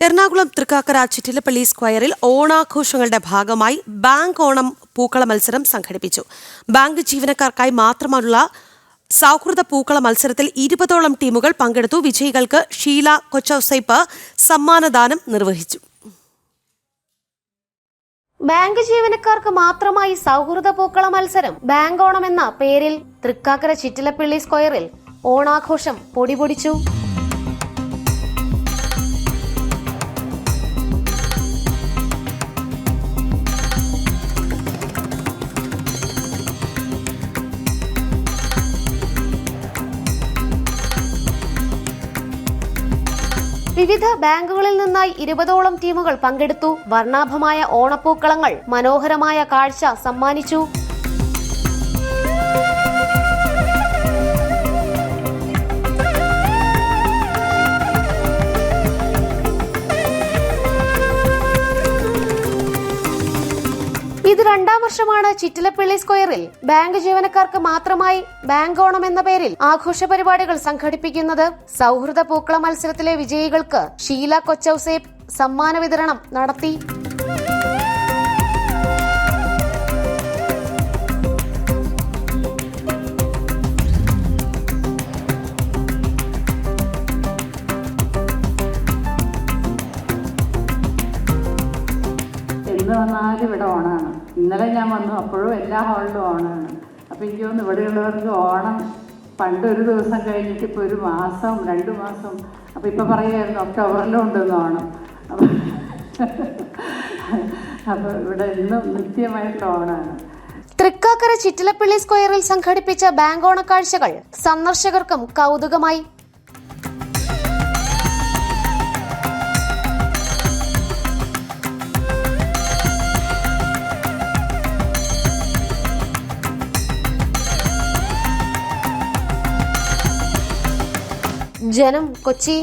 എറണാകുളം തൃക്കാക്കര ചിറ്റിലപ്പള്ളി സ്ക്വയറിൽ ഓണാഘോഷങ്ങളുടെ ഭാഗമായി ബാങ്ക് ഓണം പൂക്കള മത്സരം സംഘടിപ്പിച്ചു. ബാങ്ക് ജീവനക്കാർക്കായി മാത്രമുള്ള സൗഹൃദ പൂക്കള മത്സരത്തിൽ 20ഓളം ടീമുകൾ പങ്കെടുത്തു. വിജയികൾക്ക് ഷീല കൊച്ചൌസേപ്പ് സമ്മാനദാനം നിർവഹിച്ചു. ബാങ്ക് ജീവനക്കാർക്ക് മാത്രമായി സൗഹൃദ പൂക്കള മത്സരം ബാങ്ക് ഓണം എന്ന പേരിൽ തൃക്കാക്കര ചിറ്റിലപ്പള്ളി സ്ക്വയറിൽ ഓണാഘോഷം പൊടിപൊടിച്ചു. വിവിധ ബാങ്കുകളിൽ നിന്നായി 20ഓളം ടീമുകൾ പങ്കെടുത്തു. വർണ്ണാഭമായ ഓണപ്പൂക്കളങ്ങൾ മനോഹരമായ കാഴ്ച സമ്മാനിച്ചു. ഇത് 2ാം വർഷമാണ് ചിറ്റിലപ്പള്ളി സ്ക്വയറിൽ ബാങ്ക് ജീവനക്കാർക്ക് മാത്രമായി ബാങ്ക് ഓണം എന്ന പേരിൽ ആഘോഷ പരിപാടികൾ സംഘടിപ്പിക്കുന്നത്. സൗഹൃദ പൂക്കള മത്സരത്തിലെ വിജയികൾക്ക് ഷീല കൊച്ചൌസേപ്പ് സമ്മാന വിതരണം നടത്തി. എന്ന് വന്നാലും ഇവിടെ ഓണമാണ്. ഇന്നലെ ഞാൻ വന്നു, അപ്പോഴും എല്ലാ ഹാളിലും ഓണമാണ്. അപ്പോൾ എനിക്ക് തോന്നുന്നു ഇവിടെയുള്ളവർക്ക് ഓണം പണ്ടൊരു ദിവസം കഴിഞ്ഞിട്ട് ഇപ്പോൾ 1 മാസം 2 മാസം, അപ്പോൾ ഇപ്പോൾ പറയുമായിരുന്നു ഒക്ടോബറിലും ഉണ്ടെന്ന് ഓണം. അപ്പോൾ ഇവിടെ ഇന്നും നിത്യമായിട്ടുള്ള ഓണമാണ്. തൃക്കാക്കര ചിറ്റിലപ്പള്ളി സ്ക്വയറിൽ സംഘടിപ്പിച്ച ബാങ്ക് ഓണക്കാഴ്ചകൾ സന്ദർശകർക്കും കൗതുകമായി. ജനം, കൊച്ചി.